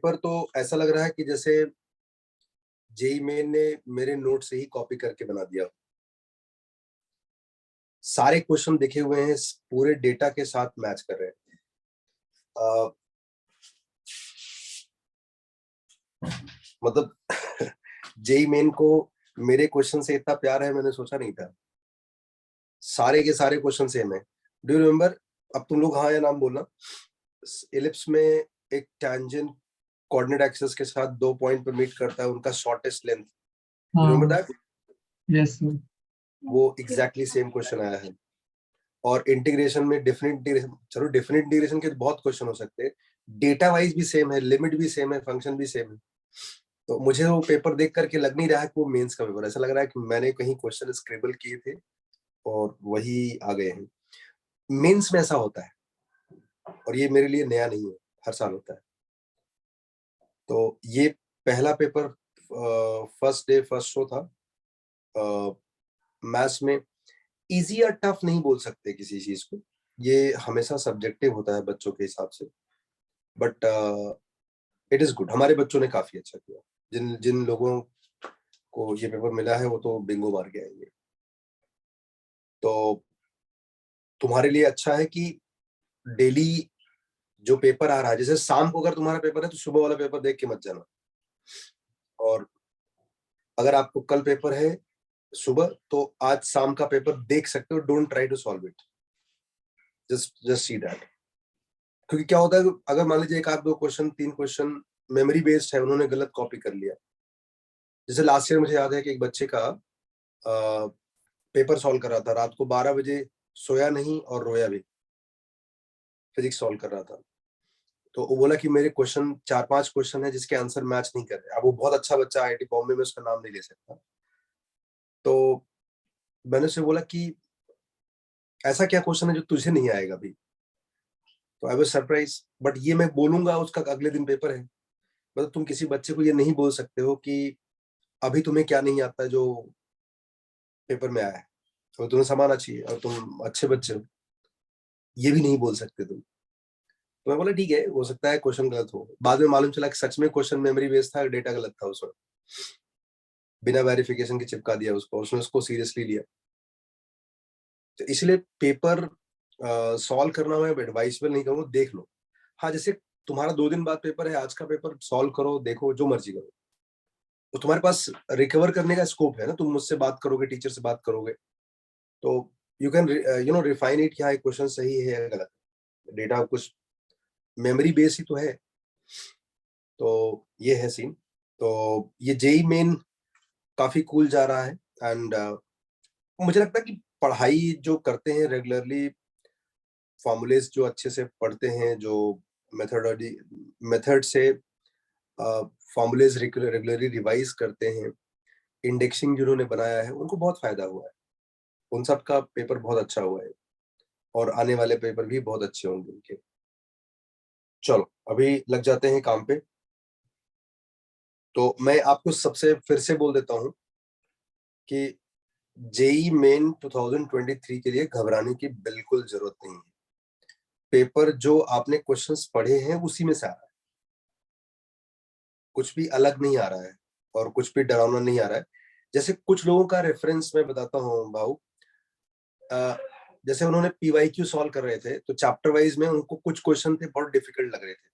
Paper तो ऐसा लग रहा है कि जैसे जेई मेन ने मेरे नोट से ही कॉपी करके बना दिया। सारे क्वेश्चन देखे हुए हैं, पूरे डेटा के साथ मैच कर रहे हैं। मतलब जेई मेन को मेरे क्वेश्चन से इतना प्यार है, मैंने सोचा नहीं था। सारे के सारे क्वेश्चन सेम है। Do you remember? अब तुम लोग हाँ या नाम बोलना। एलिप्स में एक टैंजेंट कोऑर्डिनेट एक्सिस के साथ 2 पॉइंट पर मीट करता है, उनका शॉर्टेस्ट लेंथ। रिमेम्बर हाँ, दैट? Yes sir. वो एग्जैक्टली सेम क्वेश्चन आया है। और इंटीग्रेशन में डेफिनेट इंटीग्रेशन, चलो डेफिनेट इंटीग्रेशन के तो बहुत क्वेश्चन हो सकते हैं। डेटा वाइज भी सेम है, लिमिट भी सेम है, फंक्शन भी सेम है। तो मुझे वो पेपर देख करके लग नहीं रहा है कि वो मेंस का पेपर, ऐसा लग रहा है कि मैंने कहीं क्वेश्चन स्क्रिबल किए थे और वही आ गए हैं। मेंस में ऐसा होता है और ये मेरे लिए नया नहीं है, हर साल होता है। तो ये पहला paper first day first show था। मैथ्स में इजी या टफ नहीं बोल सकते किसी चीज को, ये हमेशा सब्जेक्टिव होता है बच्चों के हिसाब से। बट इट इज गुड, हमारे बच्चों ने काफी अच्छा किया। जिन जिन लोगों को ये पेपर मिला है वो तो बिंगो मार के आएंगे। तो तुम्हारे लिए अच्छा है कि डेली जो पेपर आ रहा है, जैसे शाम को अगर तुम्हारा पेपर है तो सुबह वाला पेपर देख के मत जाना। और अगर आपको कल पेपर है सुबह, तो आज शाम का पेपर देख सकते हो, don't try to solve it, just see that. क्योंकि क्या होता है, अगर मान लीजिए एक आध दो क्वेश्चन, 3 क्वेश्चन मेमोरी बेस्ड है, उन्होंने गलत कॉपी कर लिया। जैसे लास्ट ईयर मुझे याद है कि एक बच्चे का पेपर सॉल्व कर रहा था, रात को 12 बजे सोया नहीं और रोया भी, फिजिक्स सॉल्व कर रहा था। तो वो बोला कि मेरे क्वेश्चन 4-5 क्वेश्चन है जिसके आंसर मैच नहीं कर रहे। अब वो बहुत अच्छा बच्चा, आईआईटी बॉम्बे में, उसका नाम नहीं ले सकता। तो मैंने उससे बोला कि ऐसा क्या क्वेश्चन है जो तुझे नहीं आएगा अभी? तो आई वाज सरप्राइज, बट ये मैं बोलूंगा, उसका अगले दिन पेपर है। मतलब तुम किसी बच्चे को ये नहीं बोल सकते हो कि अभी तुम्हें क्या नहीं आता जो पेपर में आया है, तो तुम्हें समाना चाहिए और तुम अच्छे बच्चे हो, ये भी नहीं बोल सकते तुम। तो मैं बोला ठीक है, हो सकता है क्वेश्चन गलत हो। बाद में मालूम चला कि सच में क्वेश्चन मेमोरी बेस्ड था, डेटा गलत था उसमें। बिना वेरिफिकेशन के चिपका दिया उसको, उसने उसको सीरियसली लिया। तो इसलिए पेपर सॉल्व करना मैं एडवाइसेबल नहीं करूँ, देख लो। हाँ, जैसे तुम्हारा 2 दिन बाद पेपर है, आज का पेपर सॉल्व करो, देखो, जो मर्जी करो। तो तुम्हारे पास रिकवर करने का स्कोप है ना, तुम मुझसे बात करोगे, टीचर से बात करोगे, तो यू कैन रिफाइन इट कि हाँ क्वेश्चन सही है या गलत। डेटा कुछ मेमोरी बेस ही तो है। तो ये है सीन। तो ये जेई मेन काफी कूल जा रहा है। एंड मुझे लगता है कि पढ़ाई जो करते हैं रेगुलरली, फॉर्मूलेस जो अच्छे से पढ़ते हैं, जो मेथडोलॉजी मेथड से फॉर्मूलेस रेगुलरली रिवाइज करते हैं, इंडेक्सिंग जिन्होंने बनाया है, उनको बहुत फायदा हुआ है। उन सब का पेपर बहुत अच्छा हुआ है और आने वाले पेपर भी बहुत अच्छे होंगे उनके। चलो अभी लग जाते हैं काम पे। तो मैं आपको सबसे फिर से बोल देता हूँ कि जेई मेन 2023 के लिए घबराने की बिल्कुल जरूरत नहीं है। पेपर जो आपने क्वेश्चंस पढ़े हैं उसी में से आ रहा है, कुछ भी अलग नहीं आ रहा है और कुछ भी डरावना नहीं आ रहा है। जैसे कुछ लोगों का रेफरेंस मैं बताता हूँ भाऊ। जैसे उन्होंने पीवाईक्यू सॉल्व कर रहे थे, तो चैप्टर वाइज में उनको कुछ क्वेश्चन थे बहुत डिफिकल्ट लग रहे थे।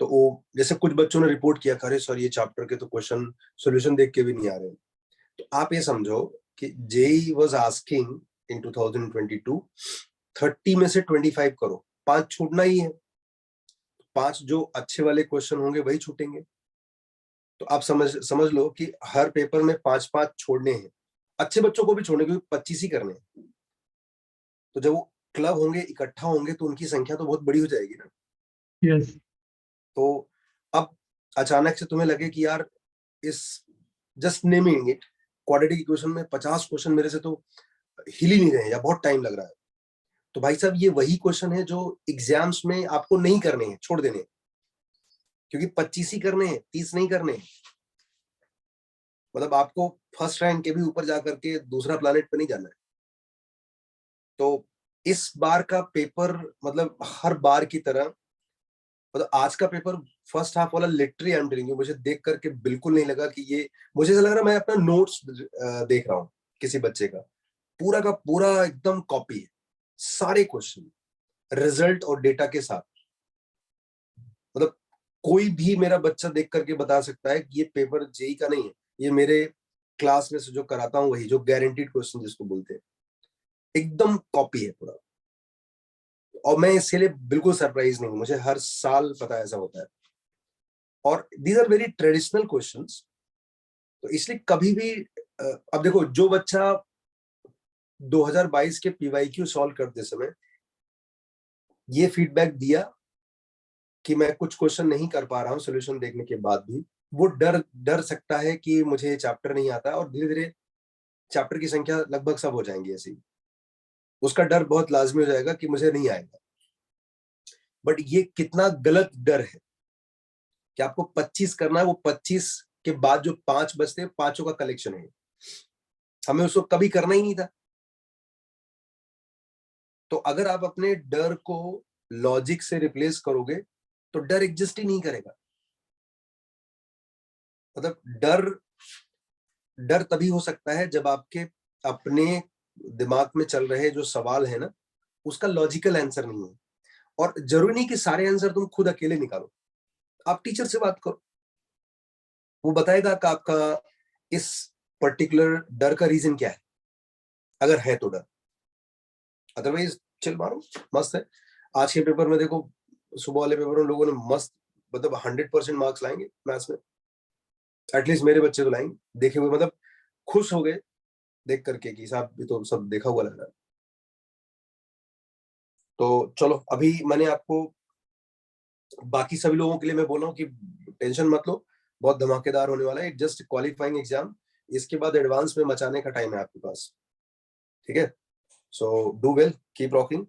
तो वो जैसे कुछ बच्चों ने रिपोर्ट किया, अरे सर ये चैप्टर के तो क्वेश्चन सॉल्यूशन देख के भी नहीं आ रहे। तो आप ये समझो कि जेई वाज आस्किंग इन 2022 30 में से 25 करो, 5 छूटना ही है। 5 जो अच्छे वाले क्वेश्चन होंगे वही छूटेंगे। तो आप समझ लो कि हर पेपर में 5-5 छोड़ने हैं, अच्छे बच्चों को भी छोड़ने, क्योंकि 25 ही करने हैं। तो जब वो क्लब होंगे, इकट्ठा होंगे, तो उनकी संख्या तो बहुत बड़ी हो जाएगी ना। यस। तो अब अचानक से तुम्हें लगे कि यार इस just naming it quadratic equation में 50 क्वेश्चन मेरे से तो हिल ही नहीं रहे या बहुत टाइम लग रहा है। तो भाई साहब, ये वही क्वेश्चन है जो एग्जाम्स में आपको नहीं करने हैं, छोड़ देने हैं। क्योंकि 25 ही करने हैं, 30 नहीं करने हैं। मतलब आपको फर्स्ट रैंक के भी ऊपर जाकर के दूसरा प्लैनेट पे नहीं जाना है। तो इस बार का पेपर मतलब हर बार की तरह मतलब आज का पेपर फर्स्ट हाफ वाला literally I am telling you, मुझे देख करके बिल्कुल नहीं लगा कि ये, मुझे ऐसा लग रहा मैं अपना नोट्स देख रहा हूँ किसी बच्चे का, पूरा का पूरा एकदम कॉपी है, सारे क्वेश्चन रिजल्ट और डेटा के साथ। मतलब कोई भी मेरा बच्चा देख करके बता सकता है कि ये पेपर जेई का नहीं है, ये मेरे क्लास में से जो कराता हूँ वही, जो गारंटीड क्वेश्चन जिसको बोलते हैं, एकदम कॉपी है पूरा। और मैं इसके लिए बिल्कुल सरप्राइज नहीं हूँ, मुझे हर साल पता है ऐसा होता है। और these are very traditional questions, तो इसलिए कभी भी अब देखो, जो बच्चा 2022 के पीवाईक्यू सॉल्व करते समय ये फीडबैक दिया कि मैं कुछ क्वेश्चन नहीं कर पा रहा हूँ सोल्यूशन देखने के बाद भी, वो डर डर सकता है कि मुझे ये चैप्टर नहीं आता, और धीरे धीरे चैप्टर की संख्या लगभग सब हो जाएंगी ऐसी, उसका डर बहुत लाजमी हो जाएगा कि मुझे नहीं आएगा। बट ये कितना गलत डर है कि आपको 25 करना है, वो 25 के बाद जो 5 बचते हैं, पांचों का कलेक्शन है, हमें उसको कभी करना ही नहीं था। तो अगर आप अपने डर को लॉजिक से रिप्लेस करोगे तो डर एग्जिस्ट ही नहीं करेगा। मतलब डर तभी हो सकता है जब आपके अपने दिमाग में चल रहे जो सवाल है ना, उसका लॉजिकल आंसर नहीं है। और जरूरी नहीं कि सारे आंसर तुम खुद अकेले निकालो, आप टीचर से बात करो, वो बताएगा कि आपका इस पर्टिकुलर डर का रीजन क्या है, अगर है तो डर, अदरवाइज चिल मारो, मस्त है। आज के पेपर में देखो, सुबह वाले पेपर में लोगों ने मस्त, मतलब 100% मार्क्स लाएंगे मैथ्स में, एटलीस्ट मेरे बच्चे तो लाएंगे, देखे हुए, मतलब खुश हो गए देख करके कि साहब ये तो सब देखा हुआ लग रहा है। तो चलो, अभी मैंने आपको, बाकी सभी लोगों के लिए मैं बोल रहा हूँ कि टेंशन मत लो, बहुत धमाकेदार होने वाला है, जस्ट क्वालिफाइंग एग्जाम, इसके बाद एडवांस में मचाने का टाइम है आपके पास, ठीक है। So do well, keep rocking.